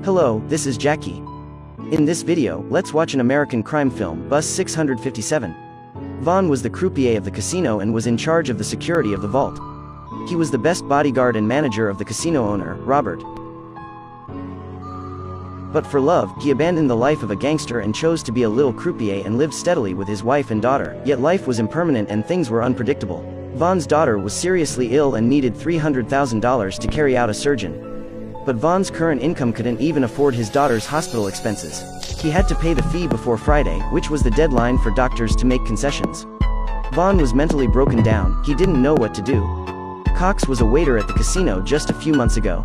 Hello, this is Jackie. In this video, let's watch an American crime film, Bus 657. Vaughn was the croupier of the casino and was in charge of the security of the vault. He was the best bodyguard and manager of the casino owner, Robert. But for love, he abandoned the life of a gangster and chose to be a little croupier and lived steadily with his wife and daughter, yet life was impermanent and things were unpredictable. Vaughn's daughter was seriously ill and needed $300,000 to carry out a surgeon. But Vaughn's current income couldn't even afford his daughter's hospital expenses. He had to pay the fee before Friday, which was the deadline for doctors to make concessions. Vaughn was mentally broken down, he didn't know what to do. Cox was a waiter at the casino just a few months ago.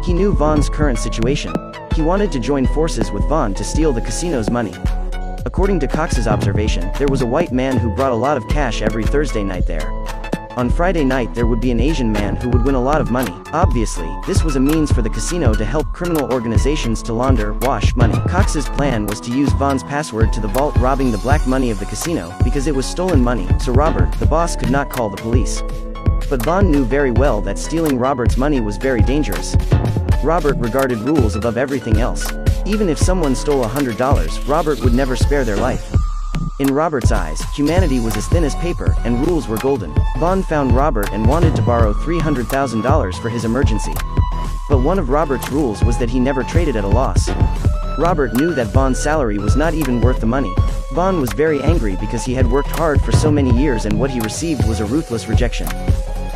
He knew Vaughn's current situation. He wanted to join forces with Vaughn to steal the casino's money. According to Cox's observation, there was a white man who brought a lot of cash every Thursday night there. On Friday night there would be an Asian man who would win a lot of money. Obviously, this was a means for the casino to help criminal organizations to wash money. Cox's plan was to use Vaughn's password to the vault, robbing the black money of the casino, because it was stolen money, so Robert, the boss, could not call the police. But Vaughn knew very well that stealing Robert's money was very dangerous. Robert regarded rules above everything else. Even if someone stole $100, Robert would never spare their life. In Robert's eyes, humanity was as thin as paper, and rules were golden. Vaughn found Robert and wanted to borrow $300,000 for his emergency. But one of Robert's rules was that he never traded at a loss. Robert knew that Vaughn's salary was not even worth the money. Vaughn was very angry because he had worked hard for so many years and what he received was a ruthless rejection.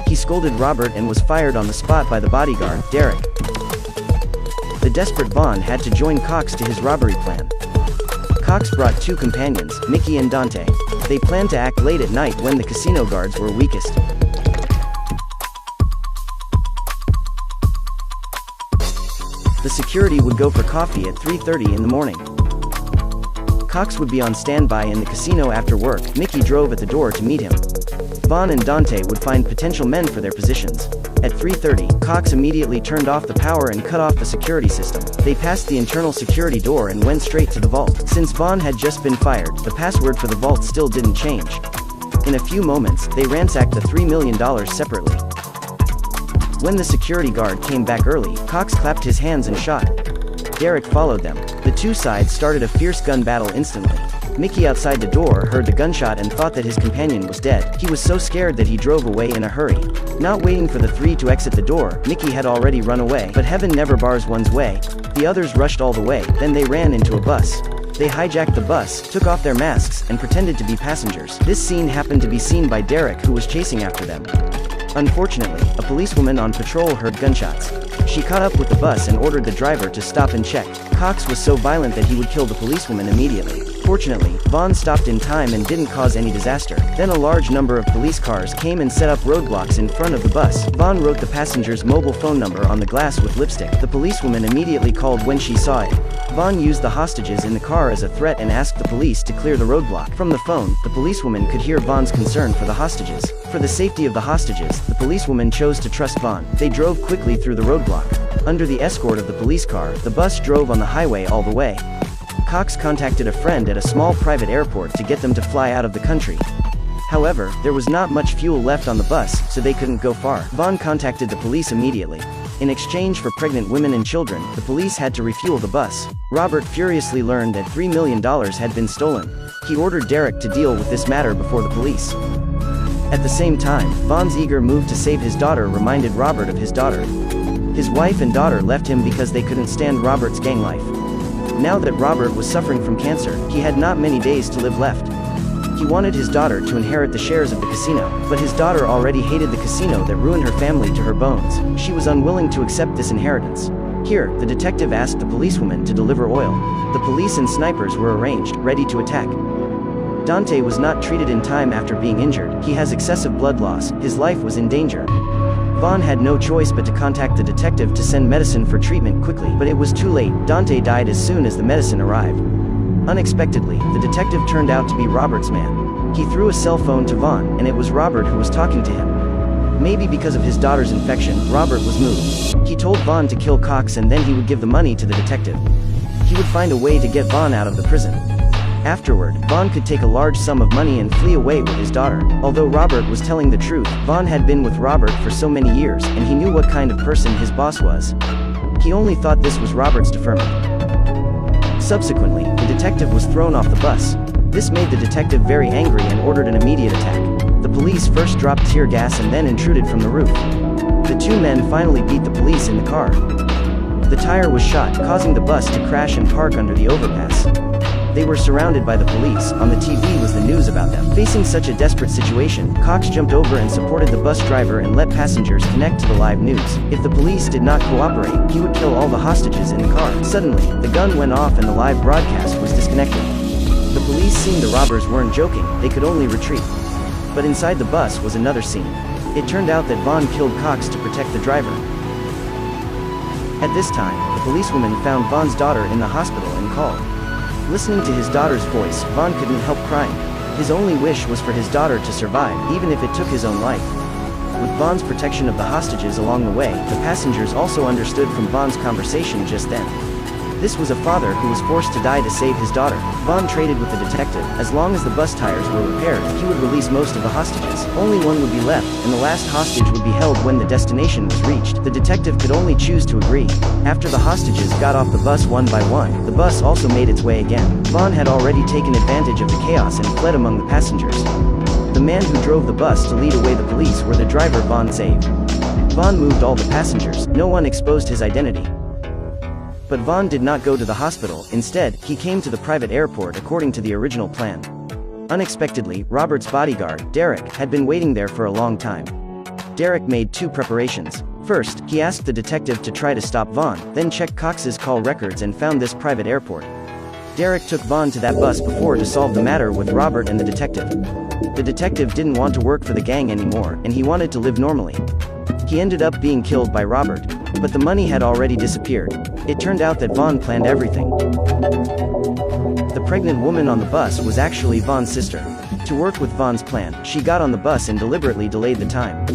He scolded Robert and was fired on the spot by the bodyguard, Derek. The desperate Vaughn had to join Cox to his robbery plan. Cox brought two companions, Mickey and Dante. They planned to act late at night when the casino guards were weakest. The security would go for coffee at 3:30 in the morning. Cox would be on standby in the casino after work. Mickey drove at the door to meet him. Vaughn and Dante would find potential men for their positions. At 3:30, Cox immediately turned off the power and cut off the security system. They passed the internal security door and went straight to the vault. Since Vaughn had just been fired, the password for the vault still didn't change. In a few moments, they ransacked the $3 million separately. When the security guard came back early, Cox clapped his hands and shot. Derek followed them. The two sides started a fierce gun battle instantly. Mickey outside the door heard the gunshot and thought that his companion was dead. He was so scared that he drove away in a hurry. Not waiting for the three to exit the door, Mickey had already run away, but heaven never bars one's way. The others rushed all the way, then they ran into a bus. They hijacked the bus, took off their masks, and pretended to be passengers. This scene happened to be seen by Derek, who was chasing after them. Unfortunately, a policewoman on patrol heard gunshots. She caught up with the bus and ordered the driver to stop and check. Cox was so violent that he would kill the policewoman immediately. Fortunately, Vaughn stopped in time and didn't cause any disaster. Then a large number of police cars came and set up roadblocks in front of the bus. Vaughn wrote the passenger's mobile phone number on the glass with lipstick. The policewoman immediately called when she saw it. Vaughn used the hostages in the car as a threat and asked the police to clear the roadblock. From the phone, the policewoman could hear Vaughn's concern for the hostages. For the safety of the hostages, the policewoman chose to trust Vaughn. They drove quickly through the roadblock. Under the escort of the police car, the bus drove on the highway all the way. Cox contacted a friend at a small private airport to get them to fly out of the country. However, there was not much fuel left on the bus, so they couldn't go far. Vaughn contacted the police immediately. In exchange for pregnant women and children, the police had to refuel the bus. Robert furiously learned that $3 million had been stolen. He ordered Derek to deal with this matter before the police. At the same time, Vaughn's eager move to save his daughter reminded Robert of his daughter. His wife and daughter left him because they couldn't stand Robert's gang life. Now that Robert was suffering from cancer, he had not many days to live left. He wanted his daughter to inherit the shares of the casino, but his daughter already hated the casino that ruined her family to her bones. She was unwilling to accept this inheritance. Here, the detective asked the policewoman to deliver oil. The police and snipers were arranged, ready to attack. Dante was not treated in time after being injured. He has excessive blood loss. His life was in danger. Vaughn had no choice but to contact the detective to send medicine for treatment quickly, but it was too late. Dante died as soon as the medicine arrived. Unexpectedly, the detective turned out to be Robert's man. He threw a cell phone to Vaughn, and it was Robert who was talking to him. Maybe because of his daughter's infection, Robert was moved. He told Vaughn to kill Cox and then he would give the money to the detective. He would find a way to get Vaughn out of the prison. Afterward, Vaughn could take a large sum of money and flee away with his daughter. Although Robert was telling the truth, Vaughn had been with Robert for so many years, and he knew what kind of person his boss was. He only thought this was Robert's deferment. Subsequently, the detective was thrown off the bus. This made the detective very angry and ordered an immediate attack. The police first dropped tear gas and then intruded from the roof. The two men finally beat the police in the car. The tire was shot, causing the bus to crash and park under the overpass. They were surrounded by the police. On the TV was the news about them. Facing such a desperate situation, Cox jumped over and supported the bus driver and let passengers connect to the live news. If the police did not cooperate, he would kill all the hostages in the car. Suddenly, the gun went off and the live broadcast was disconnected. The police seen the robbers weren't joking, they could only retreat. But inside the bus was another scene. It turned out that Vaughn killed Cox to protect the driver. At this time, the policewoman found Vaughn's daughter in the hospital and called. Listening to his daughter's voice, Vaughn couldn't help crying. His only wish was for his daughter to survive, even if it took his own life. With Vaughn's protection of the hostages along the way, the passengers also understood from Vaughn's conversation just then. This was a father who was forced to die to save his daughter. Vaughn traded with the detective. As long as the bus tires were repaired, he would release most of the hostages. Only one would be left, and the last hostage would be held when the destination was reached. The detective could only choose to agree. After the hostages got off the bus one by one, the bus also made its way again. Vaughn had already taken advantage of the chaos and fled among the passengers. The man who drove the bus to lead away the police were the driver Vaughn saved. Vaughn moved all the passengers. No one exposed his identity. But Vaughn did not go to the hospital. Instead, he came to the private airport according to the original plan. Unexpectedly, Robert's bodyguard, Derek, had been waiting there for a long time. Derek made two preparations. First, he asked the detective to try to stop Vaughn, then checked Cox's call records and found this private airport. Derek took Vaughn to that bus before to solve the matter with Robert and the detective. The detective didn't want to work for the gang anymore, and he wanted to live normally. He ended up being killed by Robert. But the money had already disappeared. It turned out that Vaughn planned everything. The pregnant woman on the bus was actually Vaughn's sister. To work with Vaughn's plan, she got on the bus and deliberately delayed the time.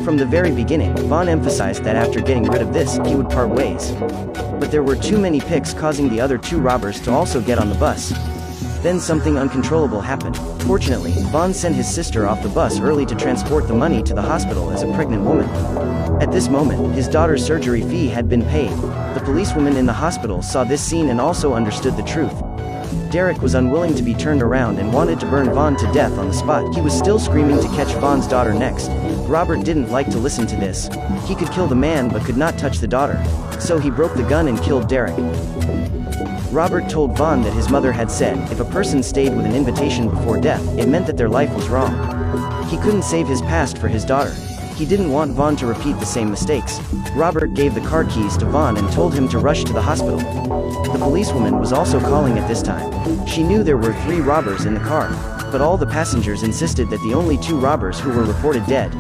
From the very beginning, Vaughn emphasized that after getting rid of this, he would part ways. But there were too many picks, causing the other two robbers to also get on the bus. Then something uncontrollable happened. Fortunately, Vaughn sent his sister off the bus early to transport the money to the hospital as a pregnant woman. At this moment, his daughter's surgery fee had been paid. The policewoman in the hospital saw this scene and also understood the truth. Derek was unwilling to be turned around and wanted to burn Vaughn to death on the spot. He was still screaming to catch Vaughn's daughter next. Robert didn't like to listen to this. He could kill the man but could not touch the daughter. So he broke the gun and killed Derek. Robert told Vaughn that his mother had said, if a person stayed with an invitation before death, it meant that their life was wrong. He couldn't save his past for his daughter. He didn't want Vaughn to repeat the same mistakes. Robert gave the car keys to Vaughn and told him to rush to the hospital. The policewoman was also calling at this time. She knew there were 3 robbers in the car, but all the passengers insisted that the only 2 robbers who were reported dead.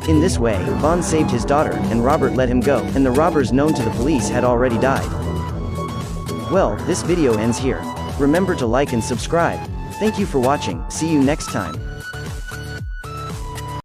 In this way, Vaughn saved his daughter, and Robert let him go, and the robbers known to the police had already died. Well, this video ends here. Remember to like and subscribe. Thank you for watching, see you next time.